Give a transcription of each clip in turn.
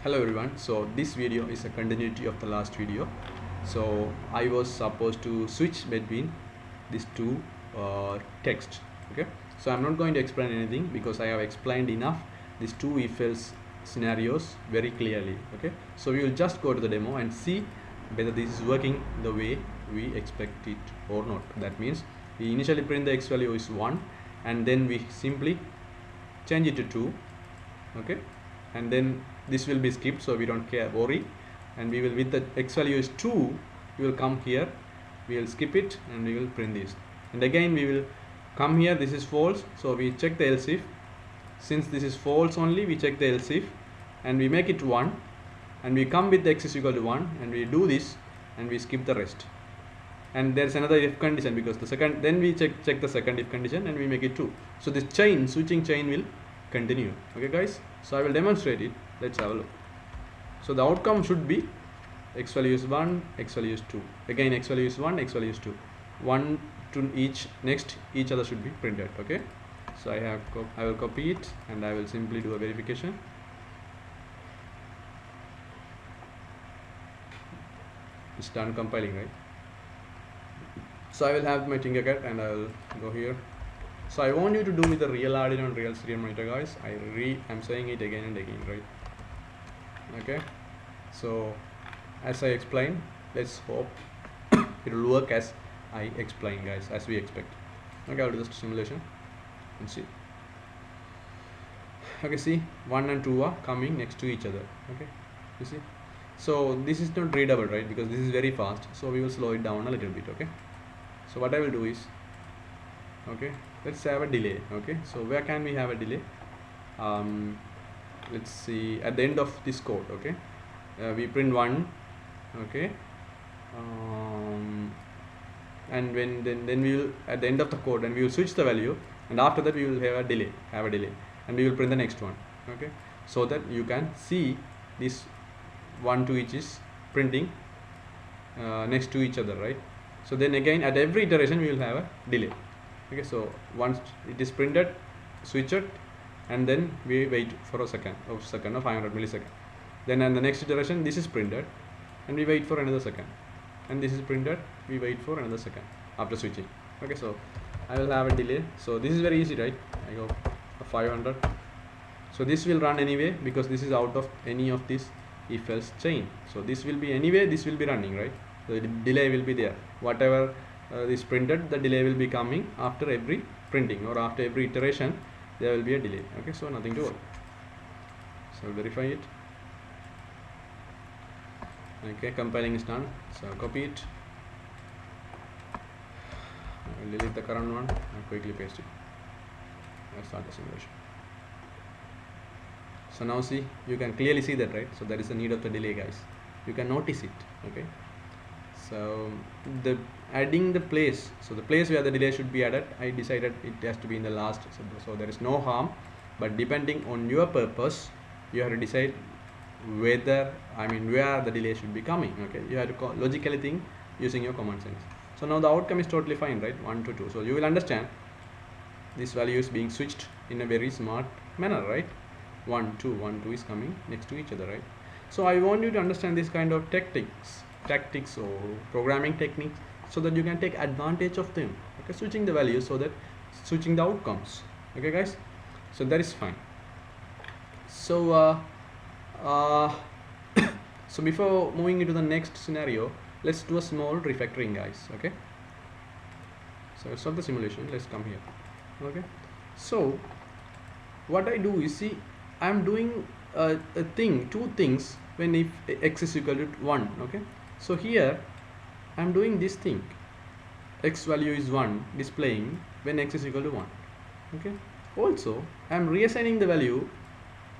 Hello everyone. So this video is a continuity of the last video. So I was supposed to switch between these two texts. Okay, so I'm not going to explain anything because I have explained enough these two if else scenarios very clearly. Okay, so we will just go to the demo and see whether this is working the way we expect it or not. That means we initially print the x value is 1 and then we simply change it to 2. Okay, and then this will be skipped, so we don't worry, and we will, with the x value is 2, we will come here, we will skip it and we will print this, and again we will come here. This is false, so we check the else if. Since this is false only, we check the else if and we make it 1, and we come with the x is equal to 1 and we do this and we skip the rest, and there's another if condition because the second, then we check the second if condition and we make it 2. So this switching chain will continue. Okay guys, so I will demonstrate it. Let's have a look. So the outcome should be x value is 1, x value is 2, again x value is 1, x value is 2, 1 to each, next each other should be printed. Okay, so I will copy it and I will simply do a verification. It's done compiling, right? So I will have my Tinkercad and I will go here. So I want you to do with the real Arduino and real serial monitor, guys. I'm saying it again and again, right? Okay, so as I explained, let's hope it will work as I explain, guys, as we expect. Okay, I'll do this simulation and see. Okay, see, 1 and 2 are coming next to each other. Okay, you see, so this is not readable, right, because this is very fast, so we will slow it down a little bit. Okay, so what I will do is, okay, let's have a delay. Okay, so where can we have a delay? Let's see, at the end of this code. Okay, we print 1. Okay, and then we will, at the end of the code, and we will switch the value, and after that we will have a delay, and we will print the next one. Okay, so that you can see this 1 to each is printing next to each other, right? So then again at every iteration we will have a delay. Okay, so once it is printed, switch it, and then we wait for a second or 500 milliseconds. Then in the next iteration this is printed and we wait for another second, and this is printed, we wait for another second after switching. Okay, so I will have a delay. So this is very easy, right? I go 500. So this will run anyway because this is out of any of this if else chain. So this will be anyway, this will be running, right? So the delay will be there. Whatever is printed, the delay will be coming after every printing or after every iteration. There will be a delay. Okay, so nothing to worry. So verify it. Okay, compiling is done. So copy it. I will delete the current one and quickly paste it. Let's start the simulation. So now see, you can clearly see that, right? So there is a need of the delay, guys. You can notice it. Okay, so the adding the place, so the place where the delay should be added, I decided it has to be in the last. So there is no harm, but depending on your purpose, you have to decide whether, where the delay should be coming. Okay, you have to logically think using your common sense. So now the outcome is totally fine, right? 1 to 2. So you will understand this value is being switched in a very smart manner, right? 1 2 1 2 is coming next to each other, right? So I want you to understand this kind of tactics or programming techniques, so that you can take advantage of them. Okay, switching the values, so that switching the outcomes. Okay guys, so that is fine. So so before moving into the next scenario, let's do a small refactoring, guys. Okay, so let's stop the simulation. Let's come here. Okay, so what I do is, see, I'm doing two things when if x is equal to 1. Okay, so here I'm doing this thing, x value is 1 displaying when x is equal to 1. Okay, also I'm reassigning the value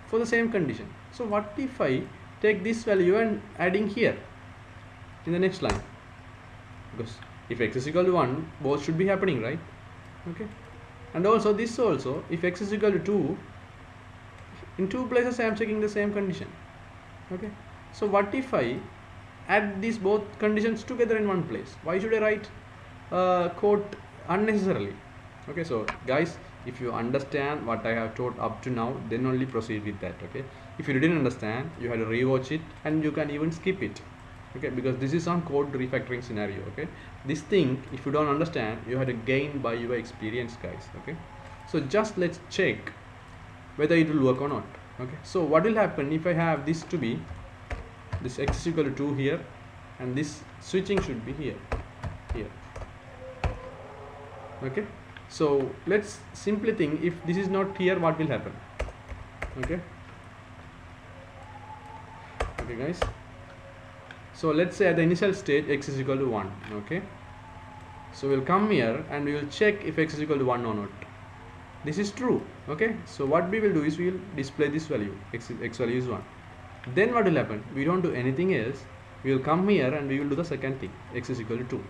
for the same condition. So what if I take this value and adding here in the next line, because if x is equal to 1, both should be happening, right? Okay, and also this also, if x is equal to 2, in two places I am checking the same condition. Okay, so what if I add these both conditions together in one place? Why should I write code unnecessarily? Okay, so guys, if you understand what I have taught up to now, then only proceed with that. Okay, if you didn't understand, you had to rewatch it, and you can even skip it, okay, because this is some code refactoring scenario. Okay, this thing, if you don't understand, you have to gain by your experience, guys. Okay, so just let's check whether it will work or not. Okay, so what will happen if I have this to be this x is equal to 2 here, and this switching should be here. Okay, so let's simply think, if this is not here, what will happen? Okay, guys, so let's say at the initial stage x is equal to 1. Okay, so we'll come here and we will check if x is equal to 1 or not. This is true. Okay, so what we will do is we will display this value, x value is 1. Then what will happen? We don't do anything else. We will come here and we will do the second thing, x is equal to 2,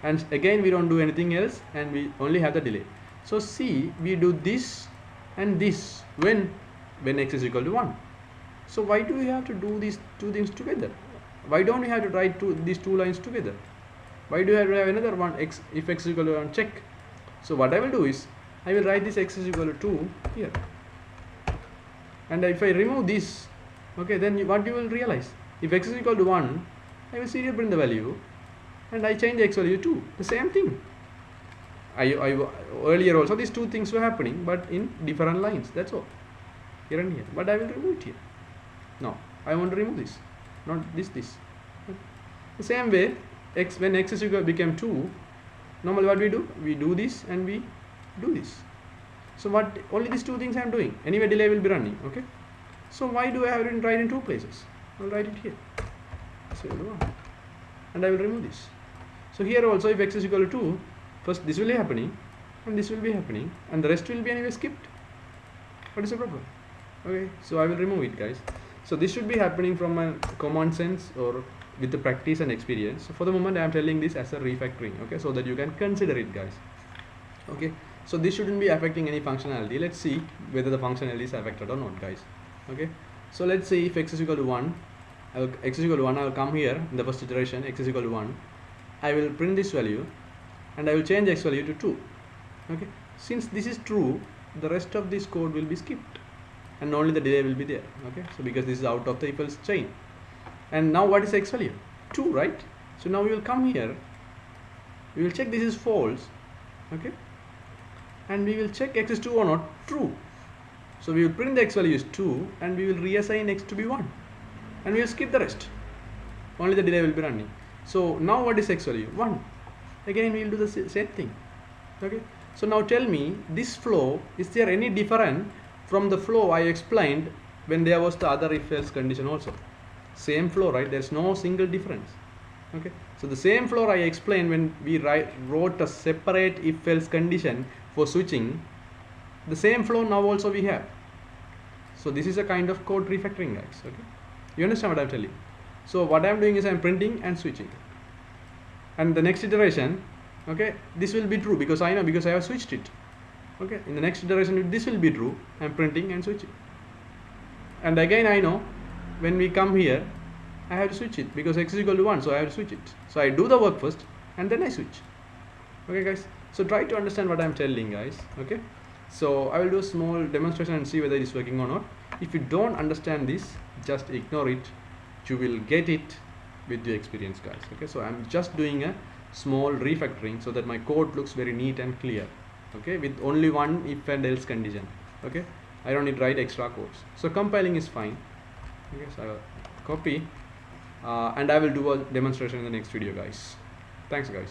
and again we don't do anything else, and we only have the delay. So see, we do this and this when x is equal to 1. So why do we have to do these two things together? Why don't we have to write these two lines together? Why do you have to have another one, if x is equal to 1 check? So what I will do is, I will write this x is equal to 2 here, and if I remove this, okay, then what you will realize, if x is equal to 1, I will serial print the value, and I change the x value to 2, the same thing. Earlier also these two things were happening, but in different lines, that's all, here and here, but I will remove it here. No, I want to remove this, not this. The same way, when x is equal became 2, normally what we do? We do this and we do this. So what, only these two things I am doing. Anyway, delay will be running. Okay, so why do I have it write in two places? I will write it here. So and I will remove this. So here also, if x is equal to 2, first this will be happening, and this will be happening, and the rest will be anyway skipped. What is the problem? Okay, so I will remove it, guys. So this should be happening from a common sense or with the practice and experience. So for the moment I am telling this as a refactoring, okay, so that you can consider it, guys. Okay, so this shouldn't be affecting any functionality. Let's see whether the functionality is affected or not, guys. Okay, so let's say if x is equal to 1, I will come here in the first iteration, x is equal to 1. I will print this value, and I will change x value to 2. Okay, since this is true, the rest of this code will be skipped, and only the delay will be there. Okay, so because this is out of the if else chain. And now what is x value? 2, right? So now we will come here, we will check this is false. Okay, and we will check x is 2 or not, true. So we will print the x value is 2, and we will reassign x to be 1, and we will skip the rest, only the delay will be running. So now what is x value? 1. Again we will do the same thing. Okay, so now tell me, this flow, is there any different from the flow I explained when there was the other if else condition also? Same flow, right? There's no single difference. Okay, so the same flow I explained when we wrote a separate if else condition for switching, the same flow now also we have. So this is a kind of code refactoring, guys. Okay, you understand what I'm telling? So what I'm doing is I'm printing and switching, and the next iteration, okay, this will be true because I know, because I have switched it. Okay, in the next iteration this will be true, I'm printing and switching, and again I know when we come here I have to switch it because x is equal to 1, so I have to switch it. So I do the work first and then I switch. Okay, guys, so try to understand what I'm telling, guys. Okay, so I will do a small demonstration and see whether it is working or not. If you don't understand this, just ignore it. You will get it with your experience, guys. Okay, so I'm just doing a small refactoring so that my code looks very neat and clear. Okay, with only one if and else condition. Okay, I don't need to write extra codes. So compiling is fine. Okay, so I will copy and I will do a demonstration in the next video, guys. Thanks, guys.